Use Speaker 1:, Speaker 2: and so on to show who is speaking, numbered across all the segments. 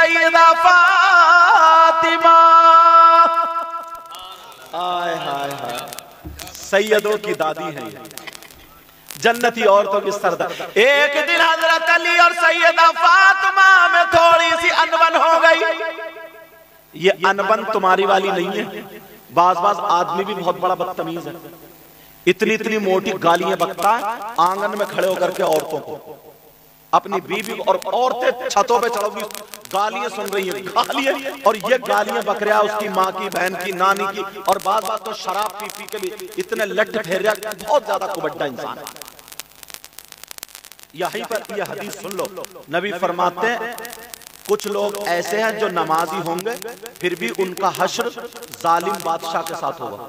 Speaker 1: सैयदा फातिमा। हाय हाय हाय, सैयदों की दादी है, जन्नती औरतों की सरदार। एक दिन हजरत अली और सैयदा फातिमा में थोड़ी सी अनबन हो गई। ये अनबन तुम्हारी वाली नहीं है। बाज बाज आदमी भी बहुत बड़ा बदतमीज है, इतनी इतनी मोटी गालियां बकता है आंगन में खड़े होकर के औरतों को, अपनी बीवी को। और औरतें छतों पे चढ़ोगी, गालियां सुन रही हैं, गालियां, और ये गालियां बक रहा है उसकी माँ की, बहन की, नानी की। और बात बात तो शराब पी पी के भी इतने लट फेर रहा, बहुत ज्यादा कुबड्डा इंसान है। यहीं पर यह हदीस सुन लो, नबी फरमाते हैं कुछ लोग ऐसे हैं जो नमाजी होंगे फिर भी उनका हश्र जालिम बादशाह के साथ होगा।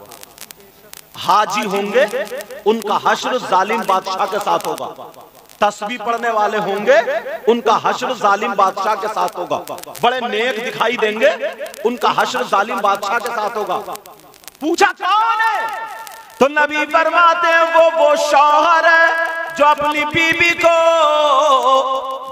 Speaker 1: हाजी होंगे उनका हश्र जालिम बादशाह के साथ होगा। तस्बीह पढ़ने वाले होंगे उनका हश्र जालिम बादशाह के साथ होगा। बड़े नेक दिखाई देंगे उनका हश्र जालिम बादशाह के साथ होगा। पूछा कौन है, तो नबी फरमाते हैं वो शौहर है जो अपनी बीबी को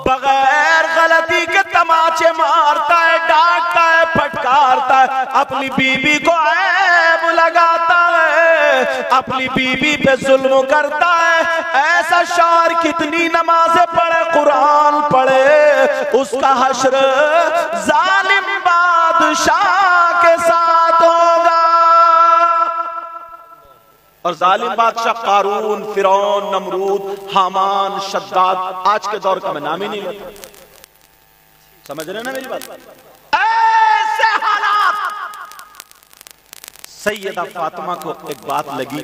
Speaker 1: बगैर गलती के तमाचे मारता है, डांटता है, फटकारता है, अपनी बीबी को ऐब लगाता है, अपनी बीबी पे जुल्म करता है। ऐसा शौहर कितनी नमाजें पढ़े, कुरान पढ़े, उसका हश्र जालिम बादशाह के साथ होगा। और जालिम बादशाह कारून, फिरौन, नमरूद, हामान, शद्दाद, आज के दौर का मैं नाम ही नहीं लेता। समझ रहे ना मेरी बात? ऐसे हालात। सैयदा फातिमा को एक बात लगी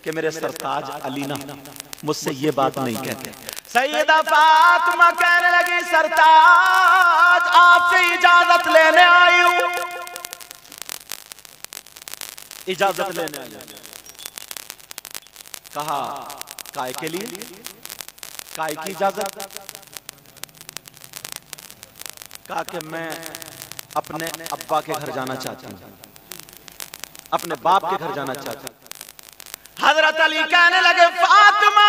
Speaker 1: कि मेरे सरताज अली ना मुझसे ये बात नहीं कहते। सैयदा फातिमा कहने लगी सरताज आपसे इजाजत लेने आई हूं, इजाजत लेने आई हूं। कहा काय के लिए, काय की इजाजत? कहा कि मैं अपने अब्बा के घर जाना चाहती हूं, अपने बाप के घर जाना चाहती हूं। हजरत अली कहने लगे फातिमा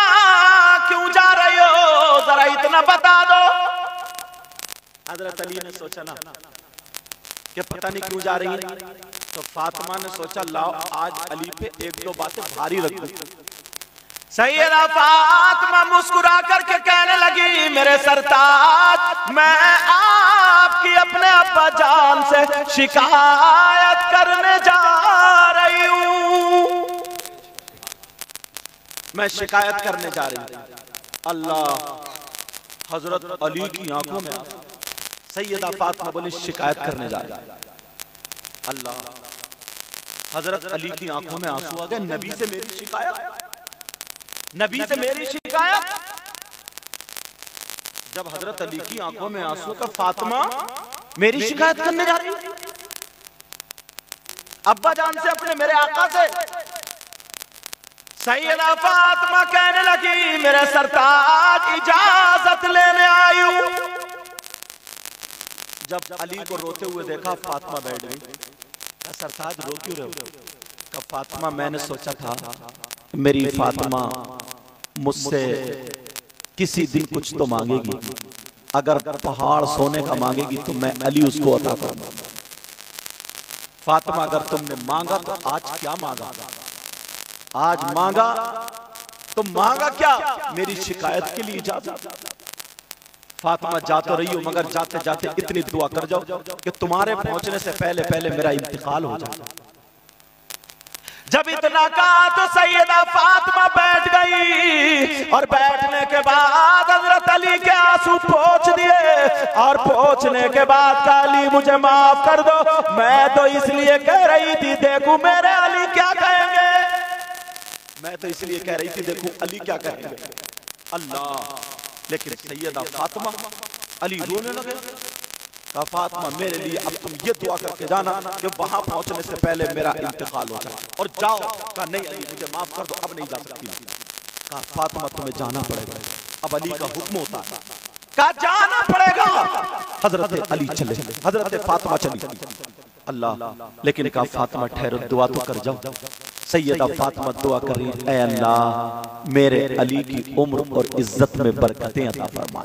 Speaker 1: क्यों जा रही हो, जरा इतना बता दो। हजरत अली ने सोचा ना कि पता नहीं क्यों जा रही है, तो फातिमा ने सोचा लाओ आज अली पे एक दो बातें भारी रख दूं। सैयदा फातिमा मुस्कुरा करके कहने लगी मेरे सरताज मैं आपकी अपने अब्बा जान से शिकायत करने जा रही हूं, मैं शिकायत करने जा रही हूं। अल्लाह, हजरत अली की आंखों में सैयदा फातिमा बोली शिकायत करने जा रही है। अल्लाह, हजरत अली की आंखों में आंसू आ गए। नबी से मेरी शिकायत, नबी से मेरी शिकायत। जब हजरत अली की आंखों में आंसू का फातिमा मेरी शिकायत करने जा रही है अब्बा जान से, अपने मेरे आका से। सैयदा फातिमा कहने लगी मेरे सरताज इजाजत लेने आई हूं। जब अली को रोते हुए देखा फातिमा बैठ गई। सरताज रो क्यों रहे हो? कब फातिमा मैंने सोचा था मेरी फातिमा मुझसे किसी दिन कुछ तो मांगेगी, अगर पहाड़ सोने का मांगेगी तो मैं अली उसको अता करूंगा। फातिमा अगर तुमने मांगा तो आज क्या मांगा? आज मांगा तो मांगा क्या? मेरी शिकायत के लिए इजाजत। फातिमा जा तो रही हो मगर जाते जाते इतनी दुआ कर जाओ कि तुम्हारे पहुंचने से पहले पहले मेरा इंतकाल हो जाए। जब इतना कहा तो सैयदा फातिमा बैठ गई और बैठने के बाद हजरत अली के आंसू पोंछ दिए और पोंछने के बाद अली मुझे माफ कर दो, मैं तो इसलिए कह रही थी देखूं मेरे अली क्या कहेंगे, मैं तो इसलिए कह रही थी देखूं अली क्या कहेंगे। अल्लाह, लेकिन सैयदा फातिमा, अली रोने लगे। कहा फातिमा मेरे लिए अब तुम ये दुआ करके जाना कि वहां पहुंचने से पहले मेरा इंतकाल हो जाए और जाओ। कहा नहीं अली मुझे माफ कर दो, अब नहीं जा सकती। कहा फातिमा तुम्हें जाना पड़ेगा, अब अली का हुक्म होता है। कहा जाना पड़ेगा। हजरत अली चले, हजरत फातिमा चली। अल्लाह, लेकिन कहा फातिमा ठहरो दुआ तो कर जाओ। सैयदा फातिमा दुआ कर रही, ऐ अल्लाह मेरे अली की उम्र और इज्जत में बरकतें अता फरमा।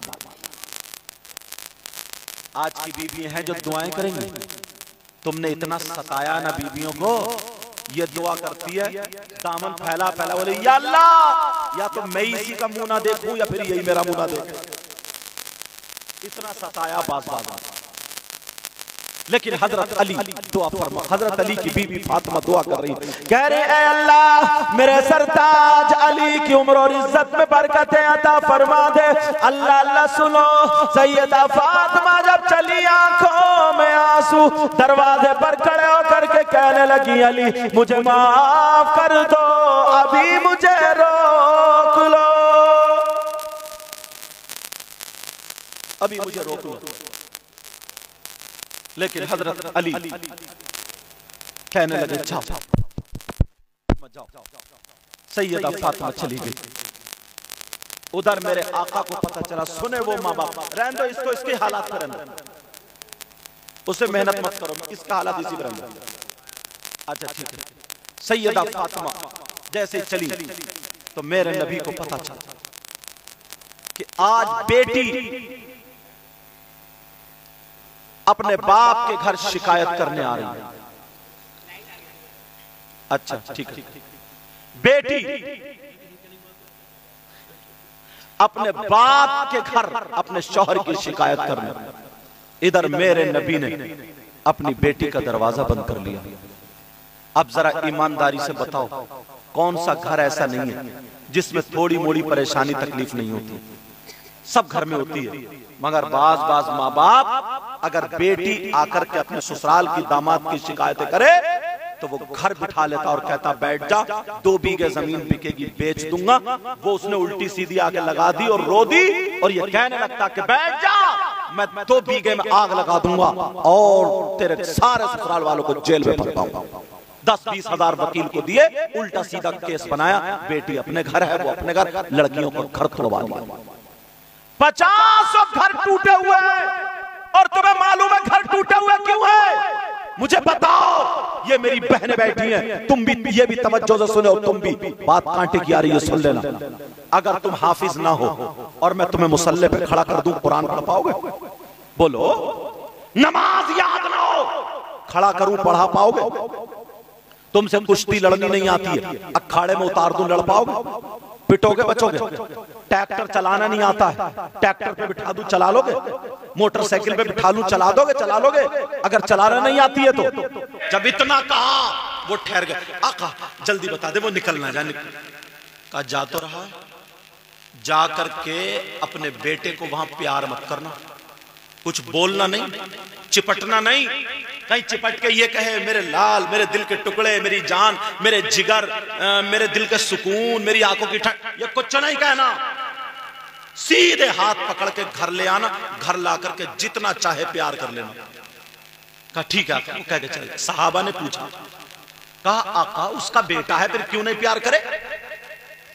Speaker 1: आज की बीवियां हैं जो दुआएं करेंगी। तुमने इतना सताया ना बीवियों को, ये दुआ करती है दामन फैला फैला, बोले या अल्लाह, या तो मैं इसी का मुंह ना देखूं या फिर यही मेरा मुंह ना देखे। इतना सताया बास बास। लेकिन हजरत अली दुआ फरमा, हजरत अली की बीवी फातिमा दुआ कर रही, कह रहे ऐ अल्लाह मेरे सरताज अली की उम्र और इज्जत में बरकतें अता फरमा दे। अल्लाह अल्लाह सुनो, सैयदा फातिमा जब चली आंखों में आंसू, दरवाजे पर खड़े होकर के कहने लगी अली मुझे माफ कर दो, अभी मुझे रोक लो, अभी मुझे रोक लो। लेकिन हजरत अली कहने लगे जाओ। सैयदा फातिमा चली गई। उधर मेरे आका को पता चला, सुने वो माँ बाप, रहने दो इसको, इसके हालात पर रहने दो, उसे मेहनत मत करो, इसका हालात इसी पर रहने दो। अच्छा ठीक है। सैयदा फातिमा जैसे चली तो मेरे नबी को पता चला कि आज बेटी अपने बाप के घर शिकायत करने आ रही है। अच्छा ठीक है। बेटी अपने बाप के घर अपने शौहर की शिकायत करने, इधर मेरे नबी ने अपनी बेटी का दरवाजा बंद कर लिया। अब जरा ईमानदारी से बताओ, कौन सा घर ऐसा नहीं है जिसमें थोड़ी मोड़ी परेशानी तकलीफ नहीं होती? सब घर में होती है, मगर बाज बाज माँ बाप अगर बेटी आकर के अपने ससुराल की दामाद की शिकायतें करे तो वो घर बिठा लेता और कहता बैठ जा, 2 बीघे जमीन बिकेगी बेच दूंगा। वो उसने उल्टी सीधी आके लगा दी और रो दी और ये कहने लगता कि बैठ जा, मैं 2 बीघे में आग लगा दूंगा और तेरे सारे ससुराल वालों को जेल में भरपाऊंगा। 10-20 हजार वकील को दिए, उल्टा सीधा केस बनाया। बेटी अपने घर है, वो अपने घर, लड़कियों को घर तोड़वा दिया। 50 घर टूटे हुए हैं और तुम्हें मालूम है घर टूटे हुए क्यों है? मुझे बताओ। ये मेरी बहनें बैठी हैं, तुम भी ये भी तवज्जो से सुनो, तुम भी बात कांटे की आ रही है, सुन लेना। अगर तुम हाफिज ना हो और मैं तुम्हें मुसल्ले पे खड़ा कर दूं, कुरान पढ़ पाओगे? बोलो। नमाज याद ना हो, खड़ा करूं, पढ़ा पाओगे? तुमसे कुश्ती लड़नी नहीं आती है, अखाड़े में उतार दूं, लड़ पाओगे? पिटोगे, बचोगे? ट्रैक्टर चलाना नहीं आता है, ट्रैक्टर पे बिठा दूं, चला लोगे? मोटरसाइकिल पे बिठा लूं, चला दोगे? चला लोगे? अगर चलाना नहीं आती है तो? जब इतना कहा वो ठहर गए। आका जल्दी बता दे, वो निकलना जा। कहा जा तो रहा, जा करके अपने बेटे को वहां प्यार मत करना, कुछ बोलना नहीं, चिपटना नहीं। कहीं चिपट के ये कहे मेरे लाल, मेरे दिल के टुकड़े, मेरी जान, मेरे जिगर, मेरे दिल के सुकून, मेरी आंखों की ठंड, ये कुछ नहीं कहना। सीधे हाथ पकड़ के घर ले आना, घर ला करके जितना चाहे प्यार कर लेना। कहा ठीक है, कह के चले। सहाबा ने पूछा, कहा आका उसका बेटा है, फिर क्यों नहीं प्यार करे?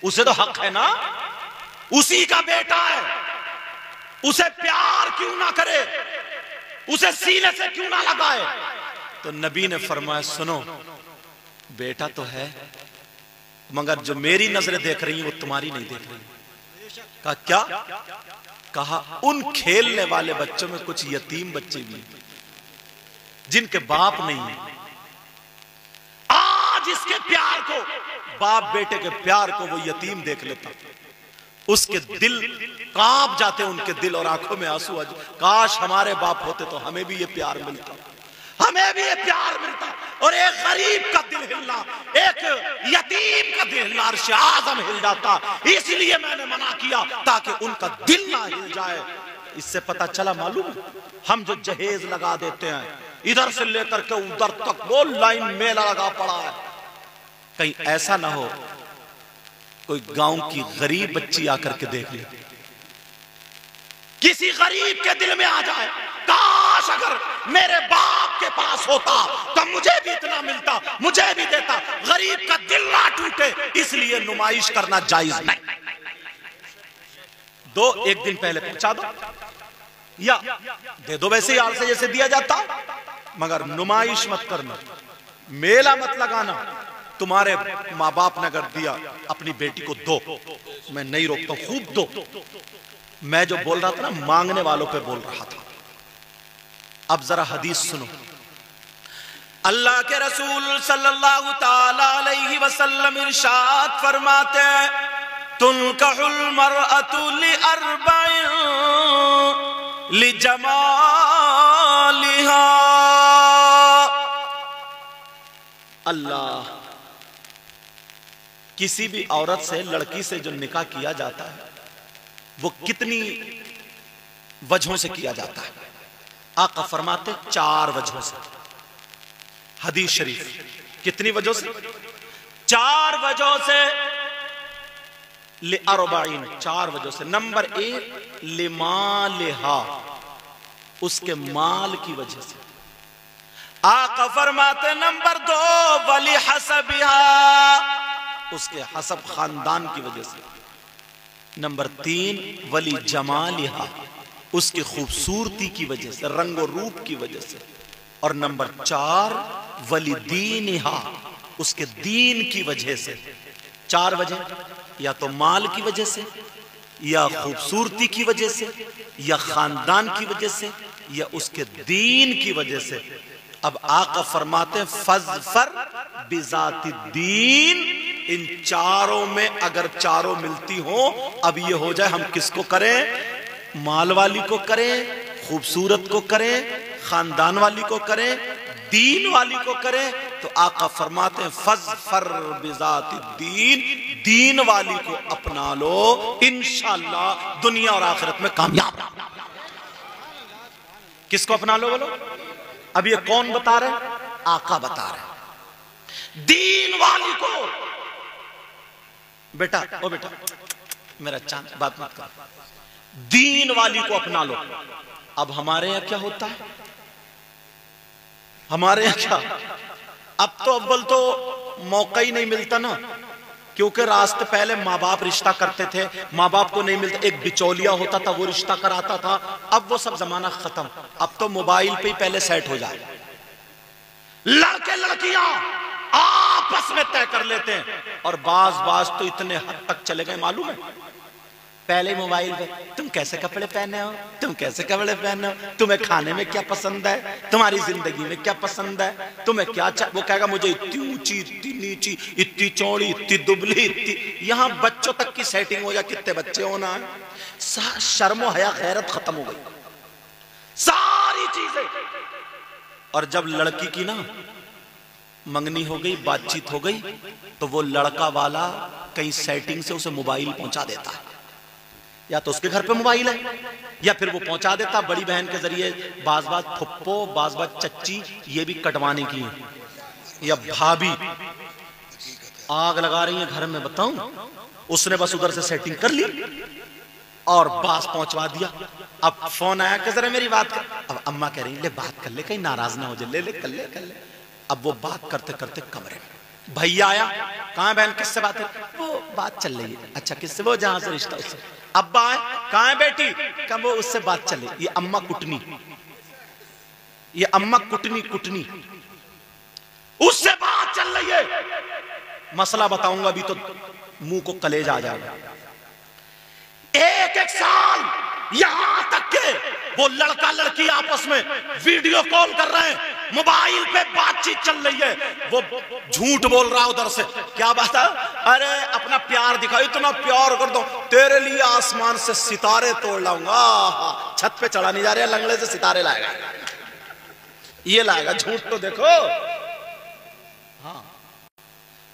Speaker 1: उसे तो हक है ना, उसी का बेटा है, उसे प्यार क्यों ना करे, उसे सीने से क्यों ना लगाए? तो नबी ने फरमाया सुनो, बेटा तो है मगर जो मेरी नजरें देख रही हैं वो तुम्हारी नहीं देख रही। कहा क्या? कहा उन खेलने वाले बच्चों में कुछ यतीम बच्चे भी जिनके बाप नहीं है। आज इसके प्यार को, बाप बेटे के प्यार को वो यतीम देख लेता, उसके दिल कांप जाते, उनके दिल और आंखों में आंसू आ जाते। काश हमारे बाप होते तो हमें भी ये प्यार मिलता, हमें भी ये प्यार मिलता। और एक गरीब का दिल हिलना, एक यतीम का दिल हिलना, अर्श आज़म हिल जाता। इसलिए मैंने मना किया ताकि उनका दिल ना हिल जाए। इससे पता चला, मालूम हम जो जहेज लगा देते हैं इधर से लेकर के उधर तक, वो लाइन मेला लगा पड़ा है, कहीं ऐसा ना हो कोई गांव की गरीब बच्ची आकर के देख ले, किसी गरीब के दिल में आ जाए, काश अगर मेरे बाप के पास होता तो मुझे भी इतना मिलता, मुझे भी देता। गरीब का दिल ना टूटे, इसलिए नुमाइश करना जायज नहीं। दो, एक दिन पहले पहुंचा दो या दे दो, वैसे यार से जैसे दिया जाता, मगर नुमाइश मत करना, मेला मत लगाना। तुम्हारे माँ बाप ने अगर दिया, अपनी बेटी को दो, मैं नहीं रोकता, खूब दो। मैं जो बोल रहा था ना, मांगने वालों पे बोल रहा था। अब जरा हदीस सुनो। अल्लाह के रसूल सल्लल्लाहु ताला अलैहि वसल्लम इरशाद फरमाते हैं, तुनकहुल मरअतु लिअर्बइन लिजमालिहा। अल्लाह, किसी भी औरत से, लड़की से जो निकाह किया जाता है वो कितनी वजहों से किया जाता है? आका फरमाते 4 वजहों से। हदीस शरीफ, कितनी वजहों से? 4 वजहों से। ले अरबाइन, 4 वजहों से। नंबर 1 लिमालिहा, उसके माल की वजह से। आका फरमाते नंबर 2 वली हसबिहा, उसके हसब खानदान की वजह से। नंबर 3 वली जमालिहा, उसकी खूबसूरती की वजह से, रंगो रूप की वजह से। और नंबर 4 वली दीनिहा, उसके दीन की वजह से। 4 वजह, या तो माल की वजह से, या खूबसूरती की वजह से, या खानदान की वजह से, या उसके दीन की वजह से। अब आका फरमाते हैं फज़फर बिज़ातिद्दीन, इन 4 में अगर 4 मिलती हो, अब ये हो जाए हम किसको करें? माल वाली को करें, खूबसूरत को करें, खानदान वाली को करें, दीन वाली को करें। तो आका फरमाते हैं फज़फर बिज़ातिद्दीन, दीन वाली को अपना लो, इंशाअल्लाह दुनिया और आखिरत में कामयाब। किसको अपना लो बोलो? अब ये कौन बता रहे? आका बता रहे। दीन वाली को। बेटा, ओ बेटा मेरा चांद, बात मत कर। दीन वाली को अपना लो। अब हमारे यहां क्या होता है? हमारे यहां क्या, अब तो अव्वल तो मौका ही नहीं मिलता ना, क्योंकि रास्ते पहले माँ बाप रिश्ता करते थे, माँ बाप को नहीं मिलता, एक बिचौलिया होता था वो रिश्ता कराता था। अब वो सब जमाना खत्म, अब तो मोबाइल पे ही पहले सेट हो जाए। लड़के लड़कियां आपस में तय कर लेते हैं, और बाज तो इतने हद तक चले गए मालूम है। पहले मोबाइल पे तुम कैसे कपड़े पहने हो, तुम कैसे कपड़े पहने हो, तुम्हें खाने में क्या पसंद है, तुम्हारी जिंदगी में क्या पसंद है, तुम्हें क्या वो कहेगा मुझे इतनी ऊंची, इतनी नीची, इतनी चौड़ी, इतनी दुबली, इतनी। यहां बच्चों तक की सेटिंग हो जाए, कितने बच्चे होना है। शर्मो हया गैरत खत्म हो गई, सारी चीजें। और जब लड़की की ना मंगनी हो गई, बातचीत हो गई, तो वो लड़का वाला कहीं सेटिंग से उसे मोबाइल पहुंचा देता है। या तो उसके घर पे मोबाइल है, या फिर वो पहुंचा देता बड़ी बहन के जरिए। बाज फुप्पो, बाज चच्ची, ये भी कटवाने की है, या भाभी आग लगा रही है घर में, बताऊं। उसने बस उधर से सेटिंग कर ली और बास पहुंचवा दिया। अब फोन आया कि जरा मेरी बात कर। अब अम्मा कह रही ले बात कर ले, कहीं नाराज ना हो जाए, ले ले कर ले कर ले। अब वो बात करते करते कमरे में भैया आया, कहाँ बहन किससे बात है? वो बात चल रही है। अच्छा किससे? वो जहां से रिश्ता उससे। अब्बा है, कहाँ है बेटी? कब? वो उससे बात चले। ये अम्मा कुटनी, ये अम्मा कुटनी उससे बात चल रही है। मसला बताऊंगा अभी तो मुंह को कलेजा आ जाएगा। एक साल यहां तक के वो लड़का लड़की आपस में वीडियो कॉल कर रहे हैं, मोबाइल पे बातचीत चल रही है। वो झूठ बोल रहा है उधर से, क्या बात है? अरे अपना प्यार दिखाओ, इतना प्यार कर दो, तेरे लिए आसमान से सितारे तोड़ लाऊंगा। छत पे चढ़ा नहीं जा रहा, लंगड़े से सितारे लाएगा, ये लाएगा। झूठ तो देखो। हाँ,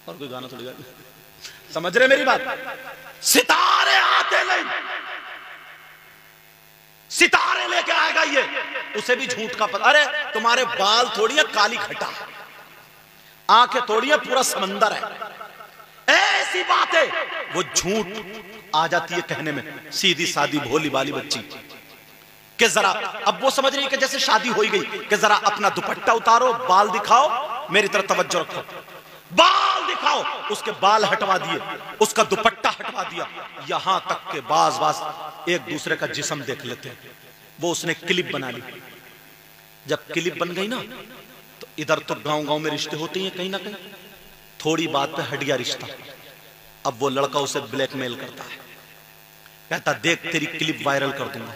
Speaker 1: और कोई गाना थोड़ी गा, समझ रहे मेरी बात? सितारे आते नहीं, सितारे लेके आएगा ये, उसे भी झूठ का पता। अरे तुम्हारे बाल थोड़ी है काली खटा, आंखें थोड़ी है पूरा समंदर है, ऐसी बातें वो झूठ आ जाती है कहने में। सीधी सादी भोली वाली बच्ची कि जरा, अब वो समझ रही है कि जैसे शादी हो ही गई, कि जरा अपना दुपट्टा उतारो, बाल दिखाओ, मेरी तरफ तवज्जो रखो, बाल दिखाओ। उसके बाल हटवा दिए, उसका दुपट्टा हटवा दिया, यहां तक के बाज एक दूसरे का जिस्म देख लेते हैं। वो उसने क्लिप बना ली। जब क्लिप बन गई ना, तो इधर तो गांव में रिश्ते होते हैं कहीं ना कहीं, थोड़ी बात पे हट गया रिश्ता। अब वो लड़का उसे ब्लैकमेल करता है, कहता देख तेरी क्लिप वायरल कर दूंगा।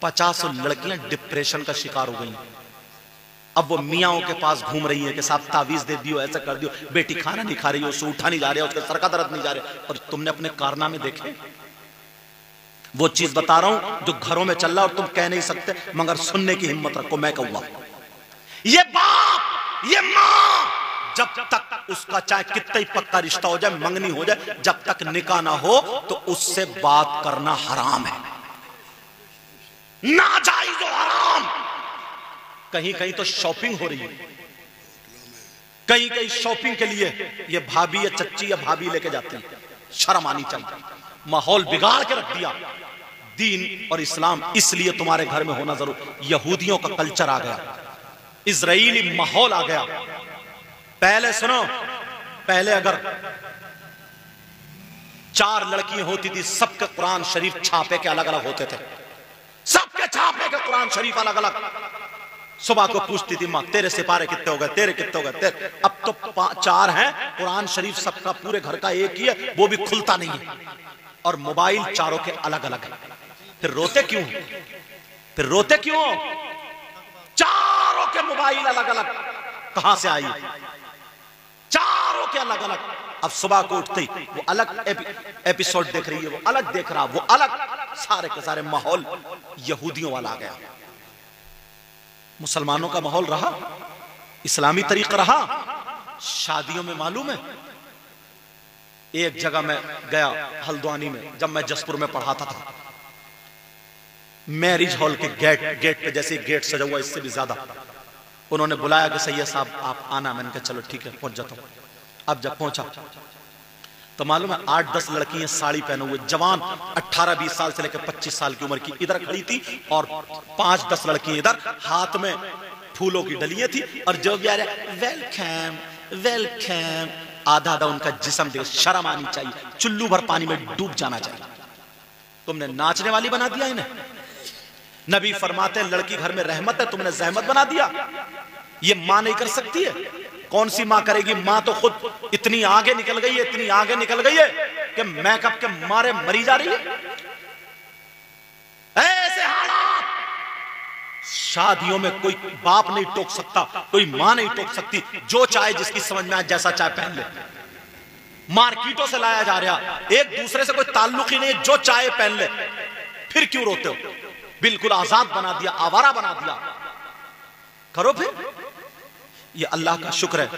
Speaker 1: 50 लड़कियां डिप्रेशन का शिकार हो गई, अब वो मियाओं के पास घूम रही है कि साहब तावीज दे दियो, ऐसा कर दियो, बेटी खाना नहीं खा रही, उसे उठा नहीं जा रहा, उसके सर का दर्द नहीं जा रहा। और तुमने अपने कारनामे देखे? वो चीज बता रहा हूं जो घरों में चल रहा और तुम कह नहीं सकते, मगर सुनने की हिम्मत रखो। मैं कहूंगा ये बाप, ये मां, जब तक उसका चाहे कितना ही पक्का रिश्ता हो जाए, मंगनी हो जाए, जब तक निकाह ना हो तो उससे बात करना हराम है, नाजायज और हराम। कहीं कहीं तो शॉपिंग हो रही है, कहीं कहीं शॉपिंग के लिए ये भाभी या चच्ची या भाभी लेके जाती है, शर्म आनी चाहिए। माहौल बिगाड़ के रख दिया दीन और इस्लाम, इसलिए तुम्हारे घर में होना जरूर। यहूदियों का कल्चर आ गया, इजराइली माहौल आ गया। पहले सुनो, पहले अगर 4 लड़कियां होती थी, सबके कुरान शरीफ छापे के अलग अलग होते थे, सबके छापे के कुरान शरीफ अलग अलग। सुबह को पूछती थी माँ तेरे सिपारे कितने हो गए, तेरे कितने हो गए, तेरे। अब तो 4 हैं, कुरान शरीफ सबका पूरे घर का एक ही है, वो भी खुलता नहीं है, और मोबाइल चारों के अलग अलग है। फिर रोते क्यों? फिर रोते क्यों? चारों के मोबाइल अलग अलग कहां से आई? चारों के अलग अलग। अब सुबह को उठते ही वो अलग एपिसोड देख रही है, वो अलग देख रहा, वो अलग, सारे के सारे माहौल यहूदियों वाला आ गया। मुसलमानों का माहौल रहा, इस्लामी तरीका रहा। शादियों में मालूम है, एक जगह मैं गया हल्द्वानी में, जब मैं जसपुर में पढ़ाता था, मैरिज हॉल के गेट पे, जैसे गेट सजा हुआ इससे भी ज्यादा, उन्होंने बुलाया कि सैयद साहब आप आना। मैंने कहा चलो ठीक है, पहुंच जाता हूं। अब जब पहुंचा तो मालूम है 8-10 लड़कियां साड़ी पहने हुए, जवान 18-20 साल से लेकर 25 साल की उम्र की, इधर खड़ी थी, और 5-10 लड़कियां इधर, हाथ में फूलों की डलियां थी, और जो भी आ रहा वेलकम वेलकम, आधा आधा उनका जिस्म देखो, शर्म आनी चाहिए, चुल्लू भर पानी में डूब जाना चाहिए। तुमने नाचने वाली बना दिया इन्हें। नबी फरमाते हैं लड़की घर में रहमत है, तुमने जहमत बना दिया। ये मां नहीं कर सकती है, कौन सी मां करेगी? मां तो खुद इतनी आगे निकल गई है, इतनी आगे निकल गई है कि मेकअप के मारे मरी जा रही है। ऐसे हालात शादियों में कोई बाप नहीं टोक सकता, कोई मां नहीं टोक सकती, जो चाहे जिसकी समझ में आए जैसा चाहे पहन ले। मार्केटों से लाया जा रहा, एक दूसरे से कोई ताल्लुक ही नहीं, जो चाहे पहन ले। फिर क्यों रोते हो? बिल्कुल आजाद बना दिया, आवारा बना दिया। करो फिर, ये अल्लाह का शुक्र है।